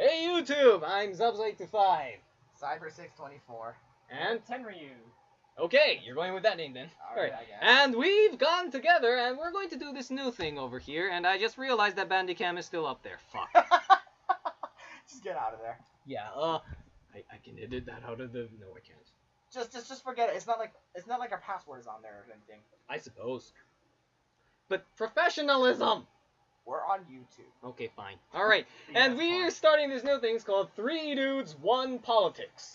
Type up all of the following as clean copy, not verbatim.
Hey YouTube, I'm Zubs825. Cyber624. And Tenryu. okay, you're going with that name then. Alright, I guess. And we've gotten together and we're going to do this new thing over here, and I just realized that Bandicam is still up there. Fuck. Just get out of there. Yeah, I can edit that out of the no I can't. Just forget it. It's not like our password is on there or anything. I suppose. But professionalism! We're on YouTube. Okay, fine. Alright. And we're starting this new thing. It's called 3 Dudes, 1 Politics.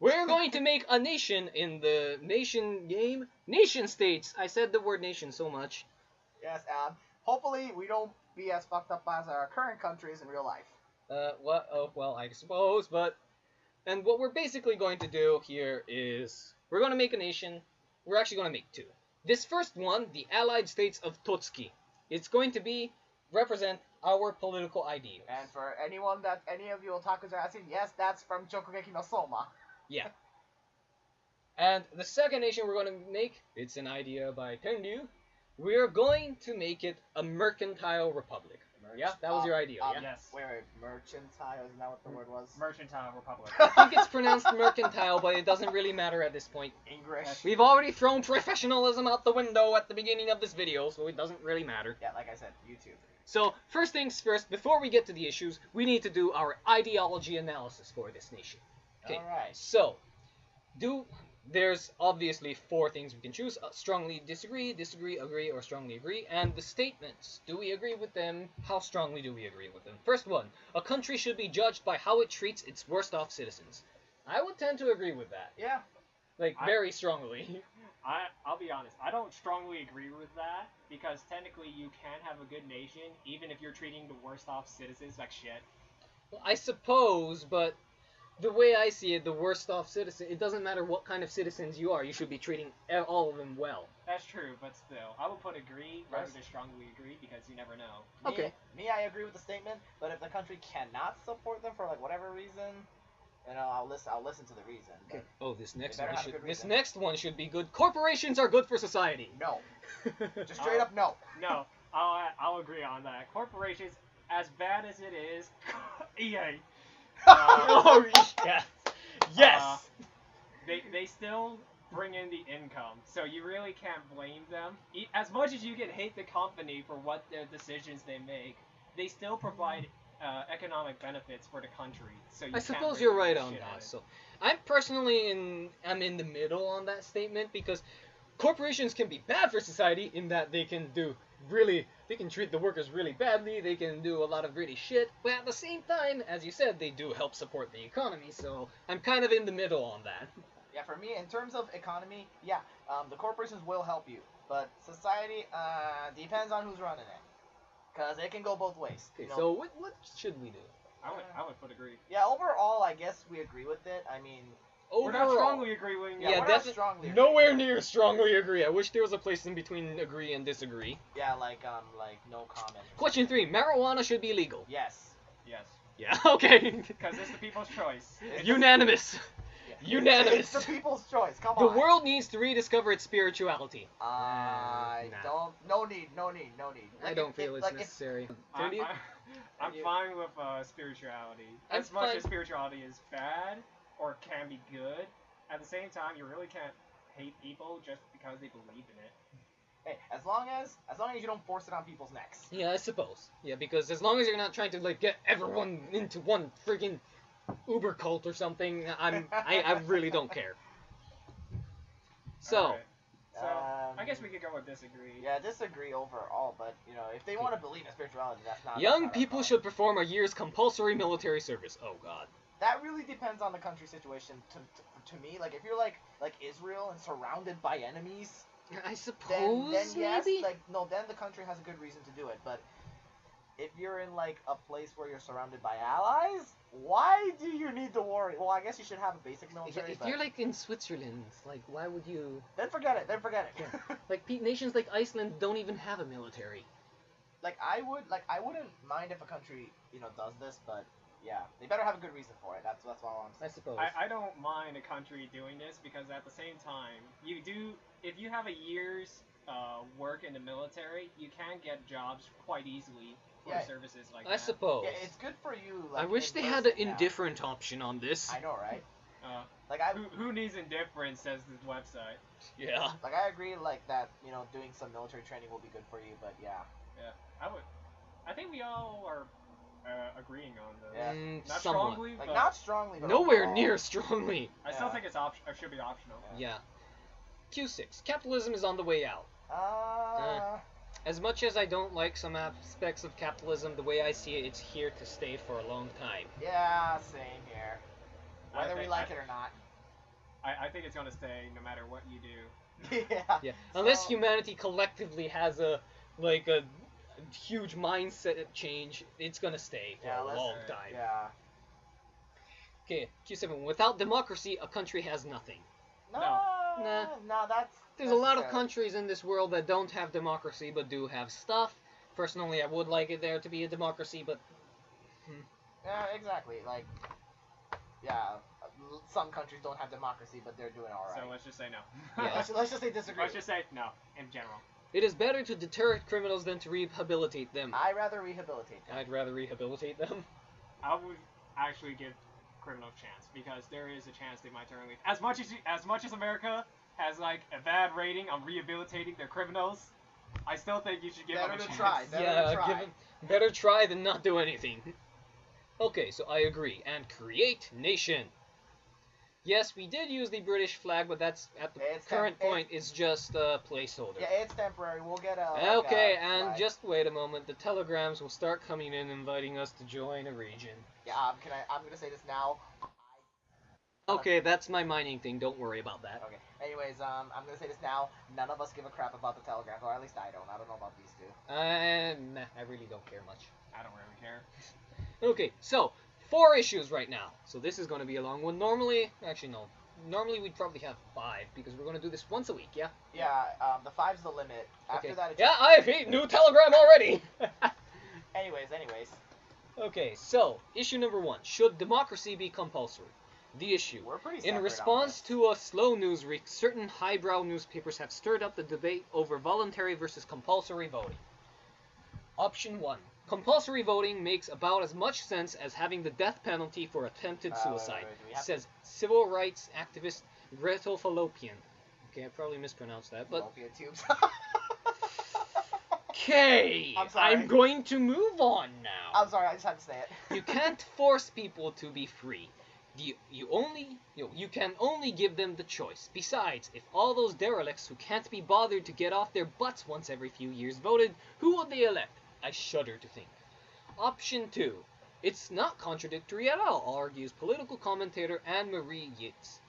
We're going to make a nation in the nation game. Nation states. I said the word nation so much. Yes, hopefully we don't be as fucked up as our current countries in real life. What? Oh, well, I suppose, but... And what we're basically going to do here is... We're going to make a nation. We're actually going to make 2. This first one, the Allied States of Totsuki. It's going to be represent our political ideals. And for any of you otakus are asking, yes, that's from Chokugeki no Soma. Yeah. And the second nation we're going to make, it's an idea by Tenryu. We're going to make it a mercantile republic. Yeah, that was your idea, yeah? Yes. Wait, mercantile, isn't that what the word was? Mercantile Republic. I think it's pronounced mercantile, but it doesn't really matter at this point. English. We've already thrown professionalism out the window at the beginning of this video, so it doesn't really matter. Yeah, like I said, YouTube. So, first things first, before we get to the issues, we need to do our ideology analysis for this nation. Okay, Alright. so, there's obviously 4 things we can choose. Strongly disagree, disagree, agree, or strongly agree. And the statements, do we agree with them? How strongly do we agree with them? First one, a country should be judged by how it treats its worst off citizens. I would tend to agree with that. Yeah. Like, very strongly. I'll be honest, I don't strongly agree with that, because technically you can have a good nation, even if you're treating the worst off citizens like shit. Well, I suppose, but the way I see it, the worst off citizen, it doesn't matter what kind of citizens you are, you should be treating all of them well. That's true, but still, I would put agree rather than strongly agree, because you never know. Okay. Me, I agree with the statement, but if the country cannot support them for like whatever reason, you know, I'll listen to the reason. Okay. Oh, this next better one have a should good this reason. next one should be good. Corporations are good for society. No. Just straight up no. No, I'll agree on that. Corporations, as bad as it is, EA. Oh yes. Yes. They still bring in the income, so you really can't blame them. As much as you can hate the company for what their decisions they make, they still provide economic benefits for the country. So I suppose you're right on that. So I'm personally I'm in the middle on that statement, because corporations can be bad for society in that they can treat the workers really badly, they can do a lot of gritty shit, but at the same time, as you said, they do help support the economy, so I'm kind of in the middle on that. Yeah, for me, in terms of economy, yeah, the corporations will help you, but society depends on who's running it, because it can go both ways. Okay, You know? so what should we do? I would put agree. Yeah, overall, I guess we agree with it. I mean, We're not strongly agreeing. Yeah, we're not definitely strongly agree. nowhere near strongly agree. I wish there was a place in between agree and disagree. Yeah, like no comment. Question 3: marijuana should be legal. Yes. Yes. Yeah. Okay. Because it's the people's choice. Unanimous. Yeah. Unanimous. It's the people's choice. Come The on. world needs to rediscover its spirituality. I Nah. don't. No need. I don't feel it's necessary. I'm fine with spirituality. I'm As much fine. as spirituality is bad or can be good, at the same time, you really can't hate people just because they believe in it. Hey, as long as you don't force it on people's necks. Yeah, I suppose. Yeah, because as long as you're not trying to like get everyone into one freaking Uber cult or something, I really don't care. So. Alright. So, I guess we could go with disagree. Yeah, disagree overall, but you know, if they want to believe in spirituality, that's not. Young people should perform a year's compulsory military service. Oh God. That really depends on the country situation. To me, like if you're like Israel and surrounded by enemies, I suppose then yes, maybe. then the country has a good reason to do it. But if you're in like a place where you're surrounded by allies, why do you need to worry? Well, I guess you should have a basic military. If you're like in Switzerland, like why would you? Then forget it. Yeah. Like nations like Iceland don't even have a military. I wouldn't mind if a country does this, but yeah, they better have a good reason for it. That's all I'm saying. I suppose. I don't mind a country doing this, because at the same time, if you have a year's work in the military, you can get jobs quite easily for services like I that. suppose. Yeah, it's good for you. Like, I wish in they had an person, yeah. indifferent option on this. I know, right? Like Who needs indifference, says the website. Yeah. Like I agree, like that. You know, doing some military training will be good for you, but yeah. Yeah, I think we all are agreeing on this. Yeah. Not somewhat. strongly, Like but not strongly. But Nowhere overall. near strongly. I still think it's it should be optional. Yeah. Q6. Capitalism is on the way out. As much as I don't like some aspects of capitalism, the way I see it, it's here to stay for a long time. Yeah, same here. Whether we like it or not. I think it's gonna stay no matter what you do. Yeah. Yeah. Unless humanity collectively has a huge mindset change, it's gonna stay for a long time. Yeah. Okay, Q7. Without democracy, a country has nothing. No, that's. There's a lot of countries in this world that don't have democracy but do have stuff. Personally, I would like it there to be a democracy, but... Yeah, exactly. Like, yeah, some countries don't have democracy, but they're doing all right. So let's just say no. Yeah. let's just say disagree. Let's just say no, in general. It is better to deter criminals than to rehabilitate them. I'd rather rehabilitate them. I'd rather rehabilitate them. I would actually give criminals a chance, because there is a chance they might turn leaf. As much as America has like a bad rating on rehabilitating their criminals, I still think you should give them a chance. Better try than not do anything. Okay, so I agree. And create nation. Yes, we did use the British flag, but that's at the current point is just a placeholder. Yeah, it's temporary. We'll get a. Okay, and just wait a moment. The telegrams will start coming in, inviting us to join a region. Yeah, I'm gonna say this now. Okay, that's my mining thing. Don't worry about that. Okay. Anyways, I'm gonna say this now. None of us give a crap about the telegrams, or at least I don't. I don't know about these two. Nah, I really don't care much. I don't really care. Okay, so 4 issues right now. So this is going to be a long one. Normally we'd probably have 5 because we're going to do this once a week. Yeah. Yeah. The 5's the limit. After that, it's yeah, I hate new telegram already. Anyways. Okay, so issue number 1: should democracy be compulsory? The issue. We're pretty In separate response on to a slow news week, certain highbrow newspapers have stirred up the debate over voluntary versus compulsory voting. Option 1. Compulsory voting makes about as much sense as having the death penalty for attempted suicide, says civil rights activist Gretel Fallopian. Okay, I probably mispronounced that, but... Fallopian tubes. Okay, I'm going to move on now. I'm sorry, I just had to say it. You can't force people to be free. You can only give them the choice. Besides, if all those derelicts who can't be bothered to get off their butts once every few years voted, who would they elect? I shudder to think. Option 2. It's not contradictory at all, argues political commentator Anne-Marie Yates.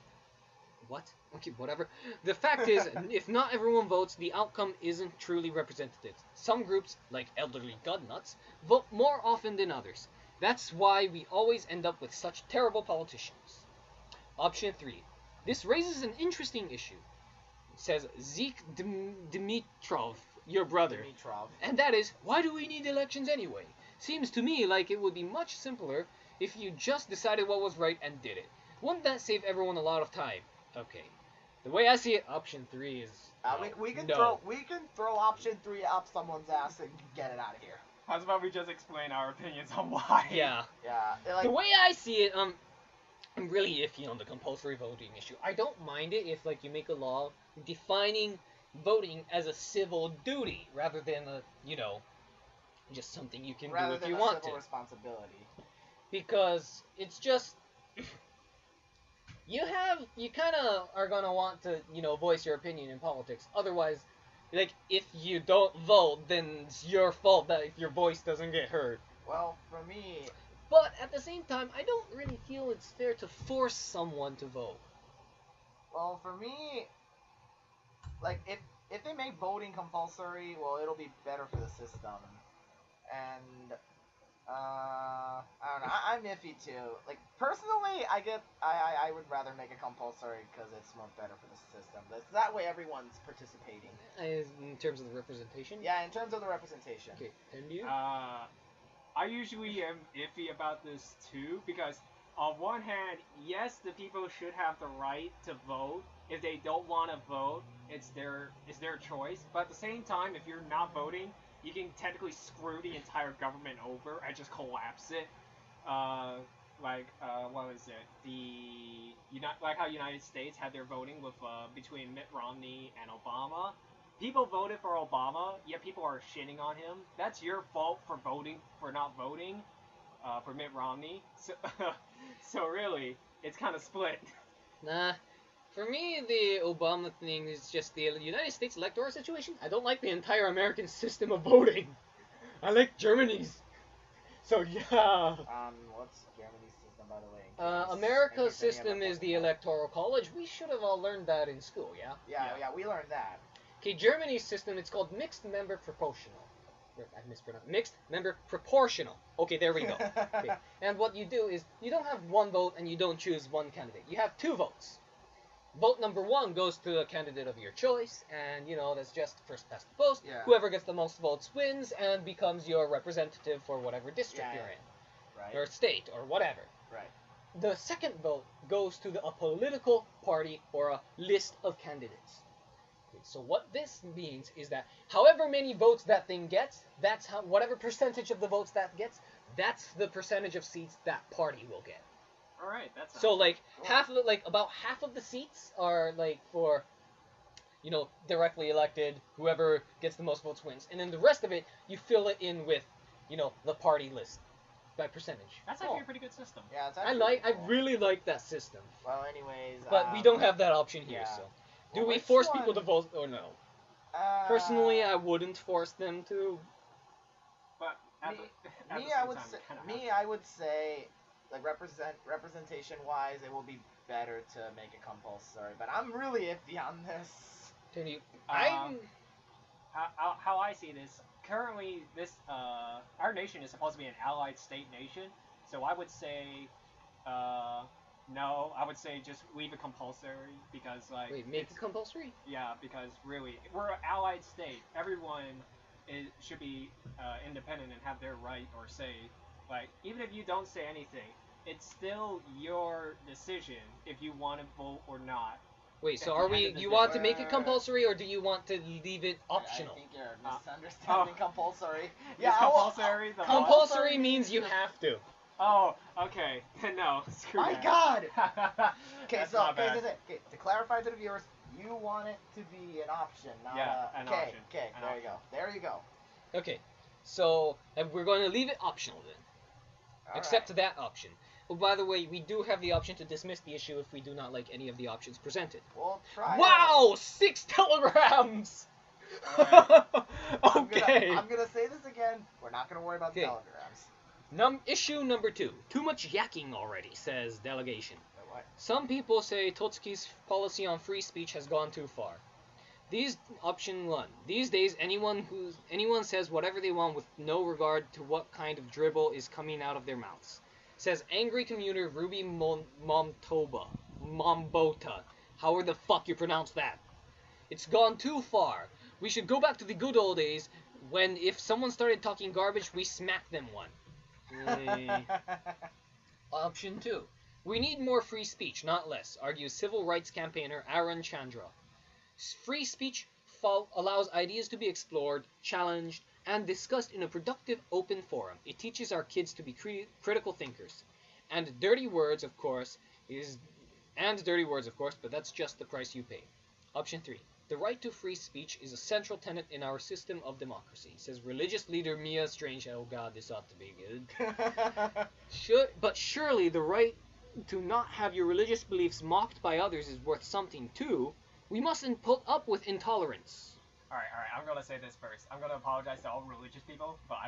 What? Okay, whatever. The fact is, if not everyone votes, the outcome isn't truly representative. Some groups, like elderly gutnuts, vote more often than others. That's why we always end up with such terrible politicians. Option 3. This raises an interesting issue, says Zeke Dimitrov, your brother. And that is, why do we need elections anyway? Seems to me like it would be much simpler if you just decided what was right and did it. Wouldn't that save everyone a lot of time? Okay. The way I see it, option 3 is we can throw option 3 up someone's ass and get it out of here. How's about we just explain our opinions on why? Yeah. Yeah. The way I see it, I'm really iffy on the compulsory voting issue. I don't mind it if you make a law defining voting as a civil duty rather than just something you can do if you want to. Rather than a civil responsibility. Because it's just you kind of are gonna want to voice your opinion in politics. Otherwise, if you don't vote, then it's your fault that if your voice doesn't get heard. Well, for me... But at the same time, I don't really feel it's fair to force someone to vote. Well, for me, if they make voting compulsory, well, it'll be better for the system. And, I don't know, I'm iffy too. Personally, I would rather make it compulsory because it's more better for the system. That way everyone's participating. In terms of the representation? Yeah, in terms of the representation. Okay, and you? I usually am iffy about this too, because on one hand, yes, the people should have the right to vote. If they don't want to vote, it's their choice. But at the same time, if you're not voting, you can technically screw the entire government over and just collapse it. What was it? Like how United States had their voting with between Mitt Romney and Obama. People voted for Obama, yet people are shitting on him. That's your fault for not voting for Mitt Romney. So, so really, it's kind of split. Nah. For me, the Obama thing is just the United States electoral situation. I don't like the entire American system of voting. I like Germany's. So yeah. What's Germany's system, by the way? America's system is the Electoral College. We should have all learned that in school, yeah? Yeah, we learned that. Okay, Germany's system, it's called mixed member proportional. I mispronounced. Mixed member proportional. Okay, there we go. Okay. And what you do is, you don't have one vote and you don't choose one candidate. You have 2 votes. Vote number 1 goes to a candidate of your choice, and, that's just first past the post. Yeah. Whoever gets the most votes wins and becomes your representative for whatever district you're in. Right. Or state, or whatever. Right. The second vote goes to a political party or a list of candidates. Okay, so what this means is that however many votes that thing gets, that's whatever percentage of the votes that gets, that's the percentage of seats that party will get. All right, that's so like cool. about half of the seats are like for directly elected, whoever gets the most votes wins, and then the rest of it you fill it in with the party list by percentage. That's actually a pretty good system. Yeah, it's actually I really like that system. Well, anyways, But we don't have that option here, yeah. so Well, do we which force one? people to vote or no? Personally, I wouldn't force them to. But I would say, like representation-wise, it will be better to make it compulsory. But I'm really iffy on this. Can you? How I see this, currently our nation is supposed to be an allied state nation, so I would say no. I would say just leave it compulsory because Wait, make it compulsory? Yeah, because really we're an allied state. Everyone should be independent and have their right or say. Like, even if you don't say anything, it's still your decision if you want to vote or not. Wait, so do you want to make it compulsory, or do you want to leave it optional? I think you're misunderstanding compulsory. Yeah, compulsory. Compulsory means you have to. Oh, okay. No, screw My that. God! Okay, That's so not bad. to clarify to the viewers, you want it to be an option, not an option. Okay, An there option. you go. There you go. Okay, so we're going to leave it optional then. All Except right. that option. Oh, by the way, we do have the option to dismiss the issue if we do not like any of the options presented. We'll try. Wow! 6 telegrams! Okay. I'm gonna say this again. We're not gonna worry about the Okay. telegrams. Issue number 2. Too much yakking already, says delegation. Wait, what? Some people say Totsuki's policy on free speech has gone too far. Option 1. These days, anyone says whatever they want with no regard to what kind of dribble is coming out of their mouths. Says angry commuter Ruby Mombota. However the fuck you pronounce that. It's gone too far. We should go back to the good old days when if someone started talking garbage, we smacked them one. Option 2. We need more free speech, not less, argues civil rights campaigner Arun Chandra. Free speech allows ideas to be explored, challenged, and discussed in a productive, open forum. It teaches our kids to be critical thinkers. And dirty words, of course, but that's just the price you pay. Option 3. The right to free speech is a central tenet in our system of democracy, says religious leader Mia Strange. Oh god, this ought to be good. But surely the right to not have your religious beliefs mocked by others is worth something too. We mustn't put up with intolerance. Alright, I'm gonna say this first. I'm gonna apologize to all religious people, but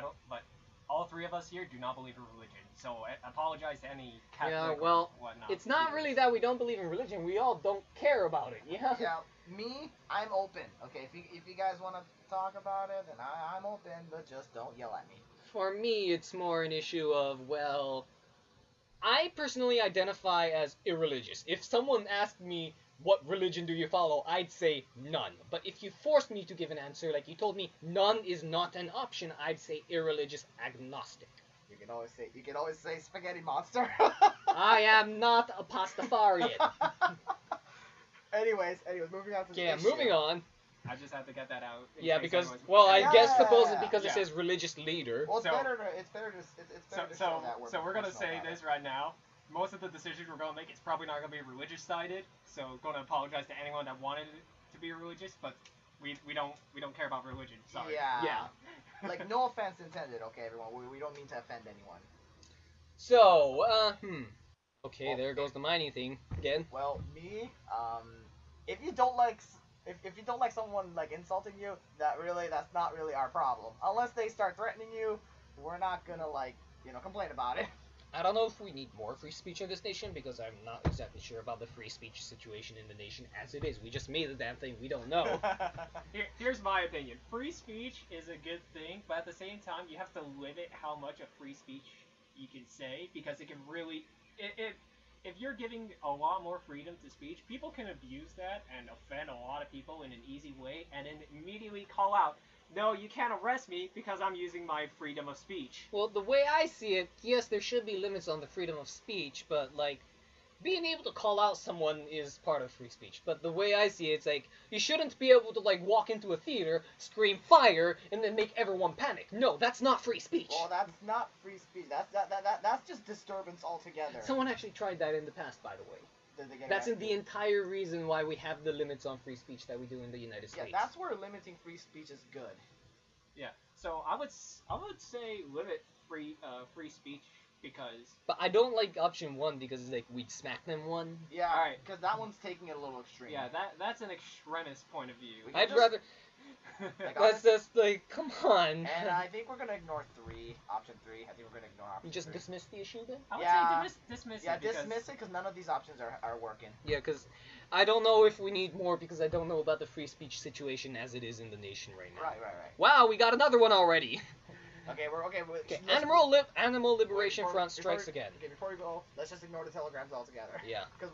all 3 of us here do not believe in religion. So I apologize to any Catholic or whatnot. It's not really that we don't believe in religion. We all don't care about it. Yeah. Yeah, me, I'm open. Okay, if you guys want to talk about it, then I'm open, but just don't yell at me. For me, it's more an issue of, well, I personally identify as irreligious. If someone asked me, what religion do you follow? I'd say none. But if you forced me to give an answer, like you told me none is not an option, I'd say irreligious agnostic. You can always say spaghetti monster. I am not a pastafarian. Anyways, moving on to the Yeah, issue. moving on. I just have to get that out. in Yeah, case because anyone's- well, I Yeah, guess yeah, suppose yeah. because it Yeah. says religious leader. Well, it's So- better to show that we're So we're gonna professional say about this it. right now. Most of the decisions we're gonna make, it's probably not gonna be religious sided. So gonna apologize to anyone that wanted it to be religious, but we don't care about religion. Sorry. Yeah. Yeah. Like, no offense intended, okay, everyone. We don't mean to offend anyone. So, okay, Well, there goes the mining thing again. Well, me, if you don't like if you don't like someone like insulting you, that's not really our problem. Unless they start threatening you, we're not gonna complain about it. I don't know if we need more free speech in this nation because I'm not exactly sure about the free speech situation in the nation as it is. We just made the damn thing. We don't know. Here's my opinion. Free speech is a good thing, but at the same time, you have to limit how much of free speech you can say because it can really, if you're giving a lot more freedom to speech, people can abuse that and offend a lot of people in an easy way, and then immediately call out, "No, you can't arrest me because I'm using my freedom of speech." Well, the way I see it, yes, there should be limits on the freedom of speech, but like being able to call out someone is part of free speech. But the way I see it, it's like you shouldn't be able to like walk into a theater, scream fire, and then make everyone panic. No, that's not free speech. Well, that's not free speech. That's just disturbance altogether. Someone actually tried that in the past, by the way. Did they get That's arrested? the entire reason why we have the limits on free speech that we do in the United Yeah, States. that's where limiting free speech is good. Yeah. So I would say limit free speech because But I don't like option one because it's like we'd smack them one. Yeah, Alright. because that one's taking it a little extreme. yeah, that's an extremist point of view. We can I'd just- rather Like, let's just like come on. And I think we're gonna ignore option three. I think we're gonna ignore option You just three. dismiss the issue then? I would Yeah. say dismiss Yeah, it because dismiss it because none of these options are working. Yeah, because I don't know if we need more because I don't know about the free speech situation as it is in the nation right now. Right. Wow, we got another one already. Okay, Okay, let's- Animal Liberation before- Front before strikes we- again. Okay, before we go, let's just ignore the telegrams altogether. Yeah. Because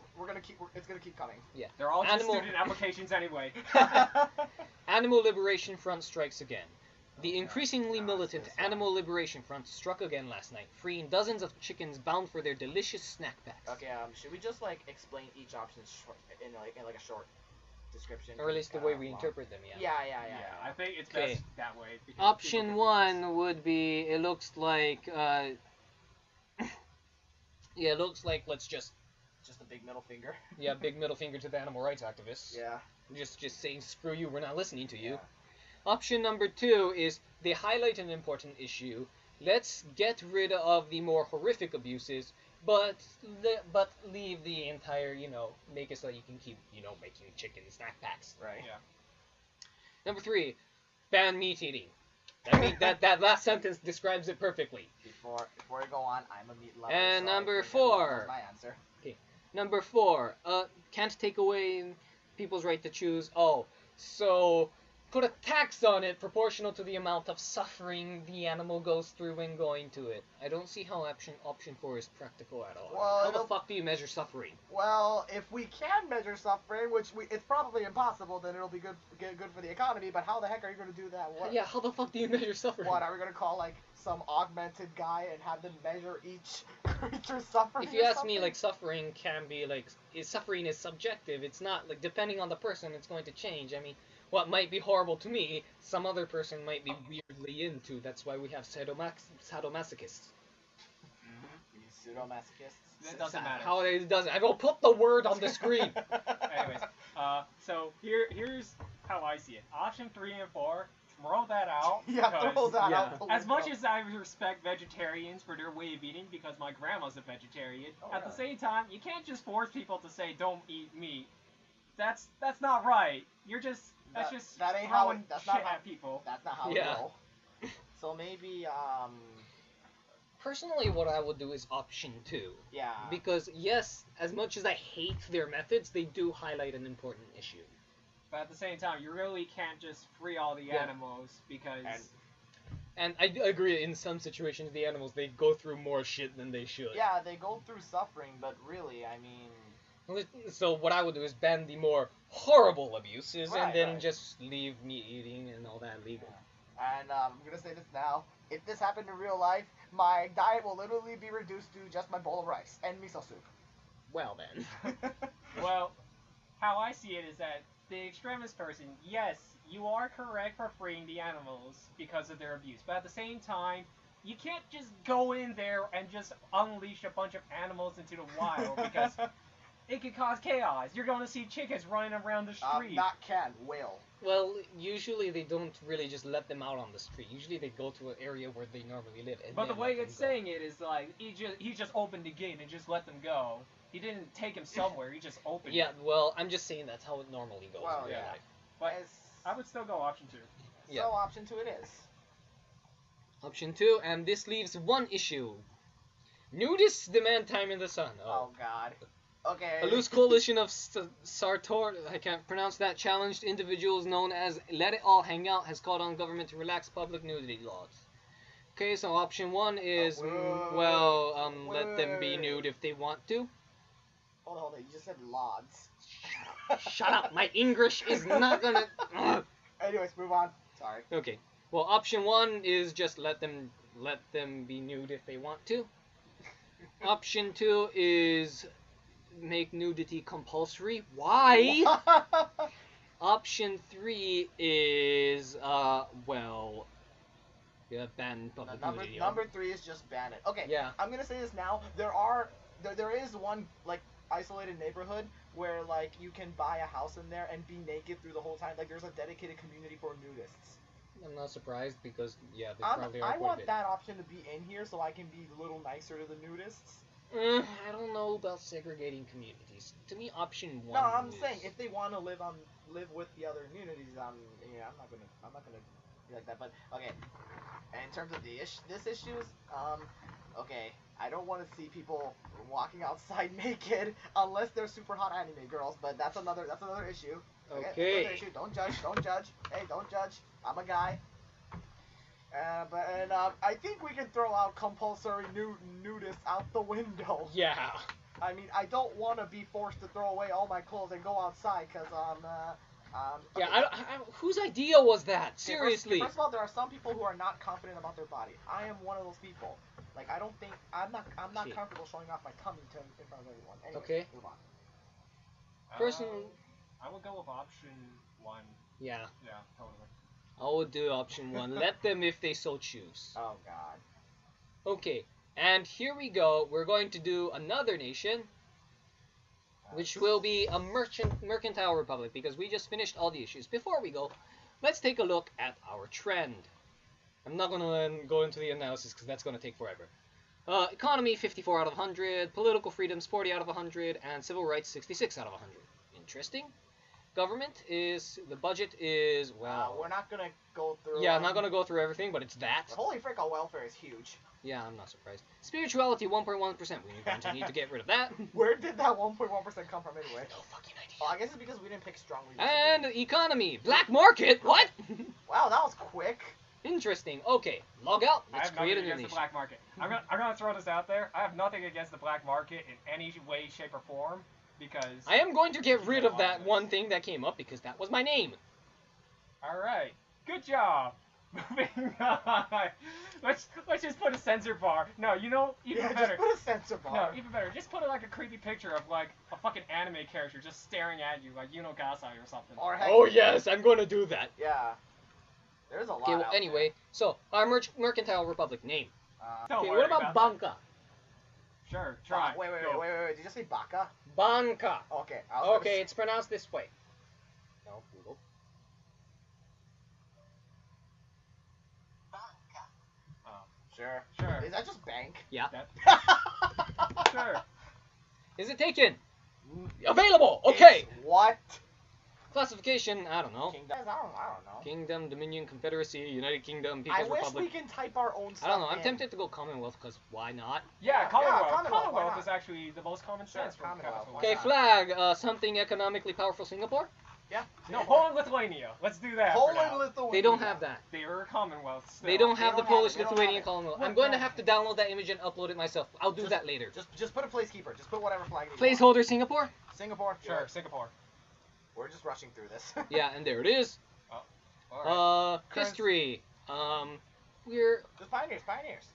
it's gonna keep coming. they're all just Animal- student applications anyway. Animal Liberation Front strikes again. The Okay. increasingly militant this one. Animal Liberation Front struck again last night, freeing dozens of chickens bound for their delicious snack packs. Okay, should we just explain each option in a short description? Or at least the Kinda way we long. interpret them, yeah. Yeah. I think it's Okay. best that way. because people Option can one would be, it looks like, yeah, it looks like, let's just, Just a big middle finger. yeah, big middle finger to the animal rights activists. Yeah. Just saying, screw you, we're not listening to you. Yeah. Option number two is they highlight an important issue. Let's get rid of the more horrific abuses, but leave the entire, make it so you can keep, making chicken snack packs. Right. Yeah. Number three, ban meat eating. That last sentence describes it perfectly. Before we go on, I'm a meat lover. And so I number think everyone four. knows my answer. Number four, can't take away people's right to choose. Oh, so put a tax on it proportional to the amount of suffering the animal goes through when going to it. I don't see how option 4 is practical at all. Well, How the it'll- fuck do you measure suffering? Well, if we can measure suffering, it's probably impossible, then it'll be good for the economy. But how the heck are you going to do that? What? Yeah, how the fuck do you measure suffering? What are we going to call some augmented guy and have them measure each creature's suffering? If you or ask me, something? suffering can be suffering is subjective. It's not depending on the person, it's going to change. I mean, what might be horrible to me, some other person might be weirdly into. That's why we have sadomasochists. You pseudo-masochists. That doesn't matter. How it doesn't. I will put the word on the screen. Anyways, so here's how I see it. Option 3 and 4, throw that out. Yeah, because throw that yeah. out. the As much window. as I respect vegetarians for their way of eating, because my grandma's a vegetarian, Oh, at the really? same time, you can't just force people to say don't eat meat. That's not right. You're just that ain't how throwing it- that's shit not how- at people. That's not how Yeah. it go. So maybe Personally, what I would do is option 2. yeah. Because, yes, as much as I hate their methods, they do highlight an important issue. But at the same time, you really can't just free all the Yeah. animals because And I agree, in some situations, the animals, they go through more shit than they should. Yeah, they go through suffering, but really, I mean, So what I would do is ban the more horrible abuses, Right, and then right. just leave meat eating and all that legal. and I'm gonna say this now. If this happened in real life, my diet will literally be reduced to just my bowl of rice and miso soup. Well then. well, how I see it is that the extremist person, yes, you are correct for freeing the animals because of their abuse. But at the same time, you can't just go in there and just unleash a bunch of animals into the wild because it could cause chaos. You're going to see chickens running around the street. Not can, will. Well, usually they don't really just let them out on the street. Usually they go to an area where they normally live. And But the then way let them it's go. saying it is like he just opened the gate and just let them go. He didn't take him somewhere. He just opened Yeah, it. well, I'm just saying that's how it normally goes. Well, in real yeah. life. But It's- I would still go option 2. Yeah. So option 2 it is. Option 2, and this leaves one issue. Nudists demand time in the sun. Oh God. Okay. A loose coalition of Sartor, I can't pronounce that, challenged individuals known as Let It All Hang Out has called on government to relax public nudity laws. Okay, so option 1 is, let them be nude if they want to. Hold on, you just said lods. Shut up, my English is not gonna... Anyways, move on. Sorry. Okay, well, option 1 is just let them be nude if they want to. Option 2 is make nudity compulsory. Why? Option 3 is, ban public nudity. Number 3 is just ban it. Okay. Yeah. I'm gonna say this now. There is one like isolated neighborhood where like you can buy a house in there and be naked through the whole time. Like there's a dedicated community for nudists. I'm not surprised because, yeah, they probably are I quite a want bit. that option to be in here so I can be a little nicer to the nudists. I don't know about segregating communities. To me, option 1 No, I'm is... saying if they want to live with the other communities, I'm not gonna be like that. But okay, in terms of this issues, okay, I don't want to see people walking outside naked unless they're super hot anime girls. But that's another issue. Okay. Another issue. Don't judge. Hey, don't judge. I'm a guy. I think we can throw out compulsory nudists out the window. Yeah. I mean, I don't want to be forced to throw away all my clothes and go outside because Yeah, whose idea was that? Seriously. First of all, there are some people who are not confident about their body. I am one of those people. Like, I don't think I'm not Shit. comfortable showing off my tummy in front of everyone. Anyway, Okay. Move on. Personally, I would go with option 1. yeah, Yeah, totally. I would do option 1. Let them if they so choose. Oh God. Okay, and here we go. We're going to do another nation, which will be a mercantile republic, because we just finished all the issues. Before we go, let's take a look at our trend. I'm not going to go into the analysis because that's going to take forever. Economy, 54 out of 100. Political freedoms, 40 out of 100. And civil rights, 66 out of 100. Interesting. Government is, the budget is, well... we're not gonna go through. Yeah, I'm not going to go through everything, but it's that. Holy frick, our welfare is huge. Yeah, I'm not surprised. Spirituality, 1.1%. We're going to need to get rid of that. Where did that 1.1% come from anyway? No fucking idea. Oh, I guess it's because we didn't pick strongly. And economy, black market, what? Wow, that was quick. Interesting. Okay, log out. I Let's have create a nothing new against nation. the black market. I'm gonna throw this out there. I have nothing against the black market in any way, shape, or form because. I am going to get you rid get of a lot that this. one thing that came up because that was my name. All right. Good job. Moving on. Let's just put a censor bar. No, you know even Yeah, better. just put a censor bar. No, even better. Just put like a creepy picture of like a fucking anime character just staring at you, like Gasai or something. Or heck, Oh yes, I'm going to do that. Yeah. There's a lot. Okay, well, out anyway, so our mercantile republic name. there. Don't Okay, worry what about Banca? Sure, try. Wait. Go. Did you just say Baka? Banca. Okay. I was Okay, it's pronounced this way. No, Google. Sure. Sure. Is that just bank? Yeah. Sure. Is it taken? Available. Okay. It's what? Classification. I don't know. Kingdom. I don't know. Kingdom, Dominion, Confederacy, United Kingdom, People's I wish Republic. we can type our own stuff. I don't know. I'm in. tempted to go Commonwealth because why not? Yeah, Commonwealth. Commonwealth, why not? Is actually the most common Sure, sense for Commonwealth, why Okay, not? flag. Something economically powerful. Singapore. Yeah. No, Poland, Lithuania. Let's do that. for now. Poland, Lithuania. They don't have that. They are a Commonwealth. Still. They don't have They the don't have Polish it, they don't Lithuanian have it. Commonwealth. What I'm going the to have to heck? download that image and upload it myself. I'll do Just- that later. Just put a placekeeper. Just put whatever flag. you want. Placeholder Singapore. Singapore. Sure, Yeah. Singapore. We're just rushing through this. Yeah, and there it is. All right. History. We're Just pioneers.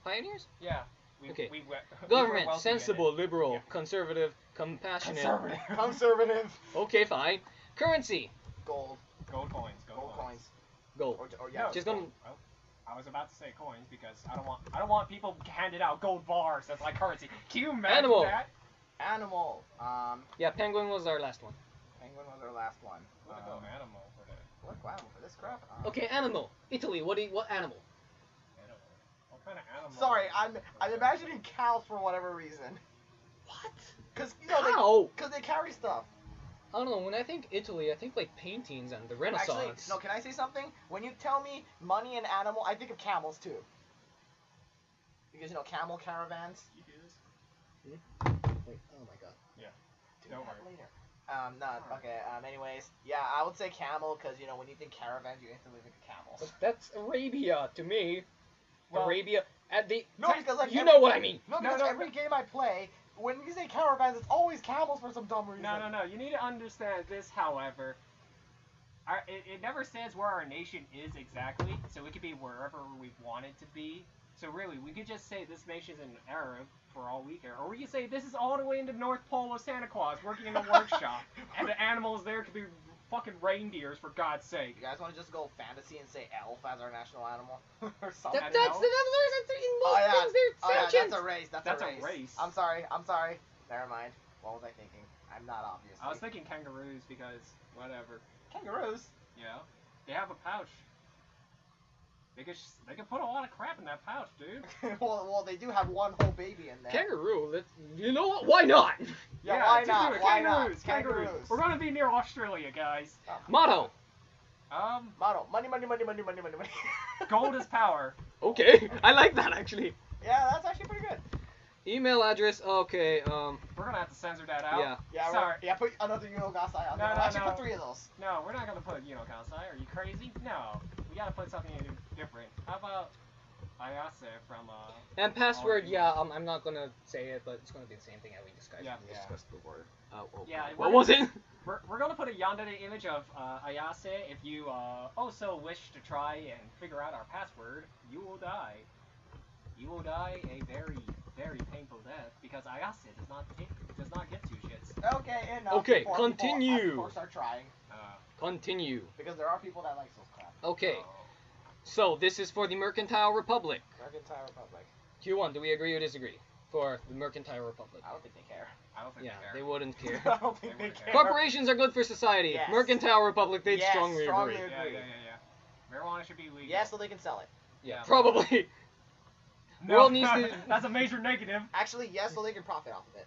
pioneers. Yeah. Okay. We were Government, wealthy in it. sensible, liberal, Yeah. conservative, compassionate. Conservative. Okay, fine. Currency. Gold. Gold coins. Gold coins. Gold. Or yeah. No, Just gonna. Oh, I was about to say coins because I don't want people handing out gold bars as like currency. Can you imagine Animal. that? Animal. Yeah, penguin was our last one. Penguin was our last one. What to go animal for that? What animal for this crap? Okay, animal. Italy. What animal? Animal. What kind of animal? Sorry, I'm imagining cows for whatever reason. What? Cause you Cow? know they carry stuff. I don't know. When I think Italy, I think like paintings and the Renaissance. Actually, no. Can I say something? When you tell me money and animal, I think of camels too. Because you know camel caravans. You do this? Wait, oh my god. Do Don't that worry. later. Okay. Anyways, yeah, I would say camel because you know when you think caravans, you instantly think of camels. But that's Arabia to me. Well- Arabia at the. No, because like you know what I mean. No, because No, every game I play, when you say caravans, it's always camels for some dumb reason. No. You need to understand this, however. It never says where our nation is exactly, so it could be wherever we want it to be. So really, we could just say this nation's in Arab for all we care, or we could say this is all the way in the North Pole of Santa Claus working in a workshop, and the animals there could be fucking reindeers for God's sake. You guys want to just go fantasy and say elf as our national animal or something? That's know. in most Oh yeah, things they're oh, yeah, sentient. that's a race. That's a race. I'm sorry. Never mind. What was I thinking? I'm not obviously. I was thinking kangaroos because whatever. kangaroos. Yeah, they have a pouch. They could put a lot of crap in that pouch, dude. well, they do have one whole baby in there. Kangaroo. You know what? Why not? Yeah, why dude, not? Why kangaroos, not? kangaroos. We're gonna be near Australia, guys. Motto. Motto: money, money, money, money, money, money, money. Gold is power. Okay, I like that actually. Yeah, that's actually pretty good. Email address. Okay. We're gonna have to censor that out. Yeah. Yeah, Sorry. Yeah, put another Gasai on No, there. no, Actually, no. put 3 of those. No, we're not gonna put Kansai. Are you crazy? No. We gotta put something different. How about Ayase from And password. Oh, Yeah. I'm not gonna say it, but it's gonna be the same thing that we discussed. Yeah. We discussed the word. Yeah, What was it? We're gonna put a yandere image of Ayase. If you also wish to try and figure out our password, you will die. You will die a very, very painful death because Ayase does not get 2 shits. Okay, enough. Okay, before continue. People start trying. Continue. Because there are people that like those crap. Okay. So this is for the Mercantile Republic. Mercantile Republic. Q1, do we agree or disagree? For the Mercantile Republic. I don't think they care. I don't think Yeah, they they care. wouldn't care. I don't think They they would care. Corporations are good for society. Yes. Mercantile Republic, they'd Yes, strongly strongly agree. agree. Yeah. Marijuana should be legal. Yeah, so they can sell it. Yeah, Yeah. probably. No, World needs to. That's a major negative. Actually, yes, so they can profit off of it.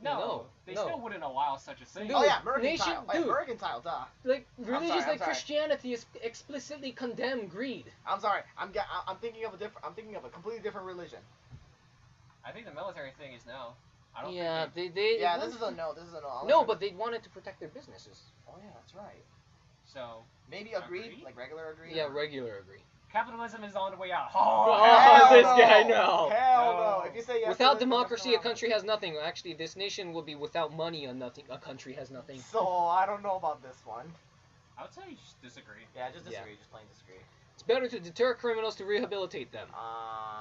No, they no. still wouldn't allow such a thing. Dude, Oh yeah, nation- mercantile. Oh, yeah, dude. mercantile, duh. Like religions sorry, like I'm sorry. Christianity is explicitly condemn greed. I'm sorry. I'm thinking of a completely different religion. I think the military thing is no. I don't Yeah, think they. Yeah, this is a no. This is a no. I'll let No, you- but they wanted to protect their businesses. Oh yeah, that's right. so. Maybe agreed, Agreed? like regular agreed. Yeah, regular agree. Capitalism is on the way out. Oh, Hell this no. guy, no. Hell no. No. If you say yes, Without to this, democracy, a then that's country has nothing. Actually, this nation will be without money, a nothing. A country has nothing. So I don't know about this one. I would say you just disagree. Yeah, just Yeah. disagree. Just plain disagree. It's better to deter criminals to rehabilitate them.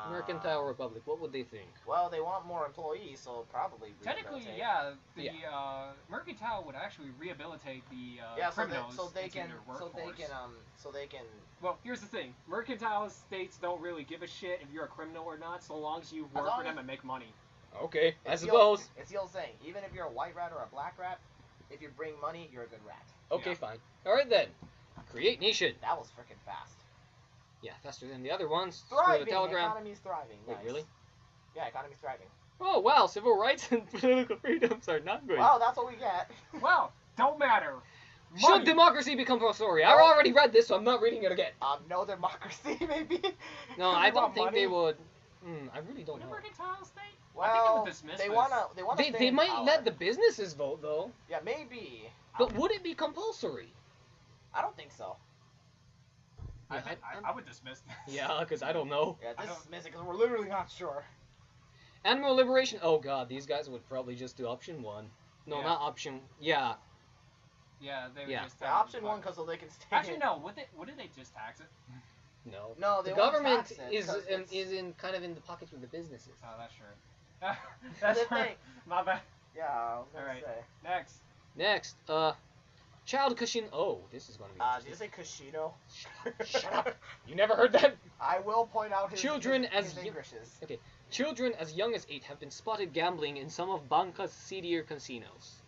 Mercantile Uh, Republic. What would they think? Well, they want more employees, so probably. Technically, rehabilitate. yeah, the mercantile would actually rehabilitate the Yeah, so criminals they into can, their so workforce. they can. Well, here's the thing: mercantile states don't really give a shit if you're a criminal or not, so long as you work long for them as- and make money. Okay, I It's the old- suppose. It's the old saying: even if you're a white rat or a black rat, if you bring money, you're a good rat. Okay, Yeah. fine. All right then. Create nation. That was freaking fast. Yeah, faster than the other ones. Screw Thriving. the telegram. Economy's thriving. Wait, Nice. really? Yeah, economy's thriving. Oh wow, civil rights and political freedoms are not good. Wow, that's what we get. Well, don't matter. Should Money. democracy become compulsory? I No. already read this, so I'm not reading it again. No democracy, maybe. No, We I don't want think money. they would. I really don't Would a know. mercantile state? I think it Well, would dismiss they this. wanna They, stay they in might power. let the businesses vote though. Yeah, maybe. But would it be compulsory? I don't think so. I would dismiss this. Yeah, because I don't know. Yeah, I this don't- is missing because we're literally not sure. Animal liberation. Oh god, these guys would probably just do option 1. No, Yeah. not option. Yeah. Yeah, they would Yeah. just. Yeah, option 1 because so they can stay. Actually, no. Wouldn't they just tax it? No. No, they The won't government tax it is 'cause it's- is in kind of in the pockets of the businesses. Oh, that's true. That's The right. thing- My bad. Yeah, I was gonna Alright. say. Next. Next, Child casino. Oh, this is going to be Did you interesting. say casino? Shut up. You never heard that? I will point out his Children his, as his y- Englishes. Okay. Children as young as 8 have been spotted gambling in some of Bangka's seedier casinos.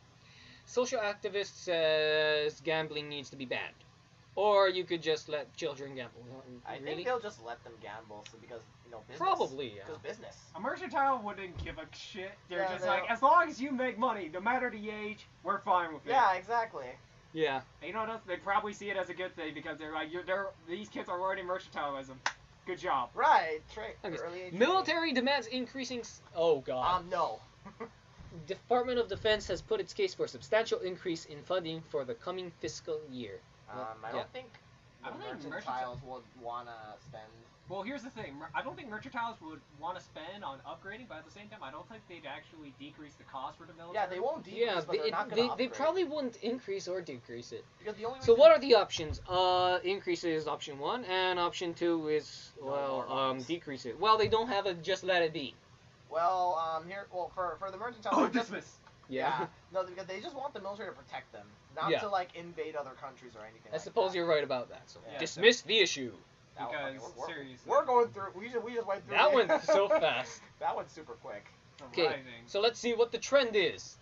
Social activists says gambling needs to be banned. Or you could just let children gamble. I Really? think they'll just let them gamble, so because business. Probably, yeah. Because business. A mercantile wouldn't give a shit. They're Yeah, just they like, don't- as long as you make money, no matter the age, we're fine with it. Yeah, exactly. Yeah. And you know what else? They probably see it as a good thing because they're like, these kids are learning mercantilism. Good job. Right. Okay. Early age Military demands increasing. Oh god. trading. No. Department of Defense has put its case for substantial increase in funding for the coming fiscal year. I Yeah. don't think I the don't think mercantiles would wanna spend. Well, here's the thing. I don't think mercantiles would want to spend on upgrading, but at the same time, I don't think they'd actually decrease the cost for the military. Yeah, they won't decrease, Yeah, but they're not gonna they upgrade. probably wouldn't increase or decrease it. Because the only way So to- what are the options? Increase is option 1, and option 2 is No more bombs. decrease it. Well, they don't have a just let it be. Well, for the mercantiles, Oh, they're just dismiss. yeah. No, because they just want the military to protect them, not Yeah. to like invade other countries or anything. I like suppose that. you're right about that. So Yeah. dismiss the issue. That one- okay, Because, we're, seriously. we're going through. We just went through. That it. went so fast. That went super quick. Okay, Rising. so let's see what the trend is.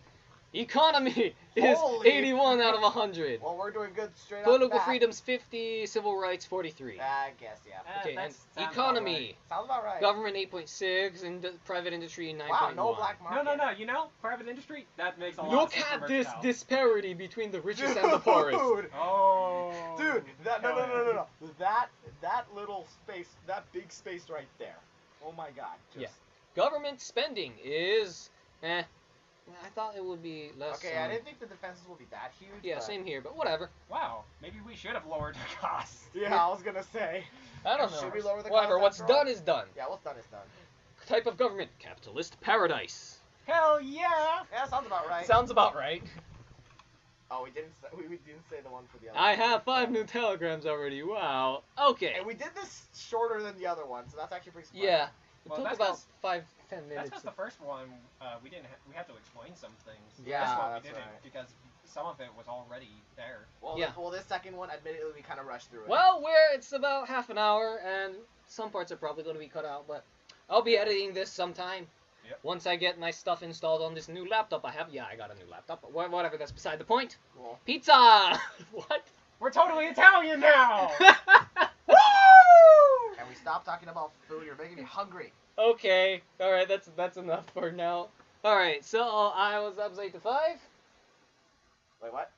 Economy is Holy- 81 out of 100. Well, we're doing good straight Political off the bat. freedoms 50, civil rights 43. I guess, yeah. Okay, and That sounds about economy, Sounds about right. government 8.6, and private industry 9.1. Wow, no black right. market. No. You know, private industry, that makes a lot Look of sense for at this mercantile. disparity between the richest and the poorest. Dude, Oh. dude, that no. Go ahead. That little space, that big space right there. Oh my God. Just, Yeah. Government spending is, I thought it would be less. Okay, I didn't think the defenses will be that huge. Yeah, but... same here, but whatever. Wow, maybe we should have lowered the cost. Yeah, I was gonna say. I don't know. Should we lower the Whatever, cost what's after all? done is done. Yeah, what's done is done. Type of government, capitalist paradise. Hell yeah! Yeah, sounds about right. Sounds about right. Oh, we didn't say the one for the other. I have 5 new telegrams already. Wow. Okay. And we did this shorter than the other one, so that's actually pretty smart. Yeah. It Well, took that's about 'cause- 5-10 That's minutes. because the first one, we had to explain some things. Yeah, this one we that's didn't right. because some of it was already there. Well, Yeah. this second one, admittedly, we kind of rushed through it. Well, it's about half an hour, and some parts are probably going to be cut out, but I'll be editing this sometime. Yep. Once I get my stuff installed on this new laptop I have. Yeah, I got a new laptop, but whatever, that's beside the point. Cool. Pizza! What? We're totally Italian now! Woo! Can we stop talking about food? You're making me hungry. Okay, alright, that's enough for now. Alright, so I was up 8 to 5. Wait, what?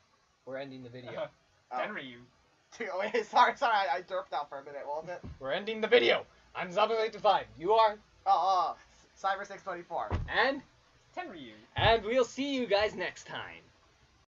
We're ending the video. Oh. Henry, you. Wait, sorry, I derped out for a minute. What was it? We're ending the video. I'm Zabu 8 to 5. You are, Oh, Cyber 624. and Henry, you. we'll see you guys next time.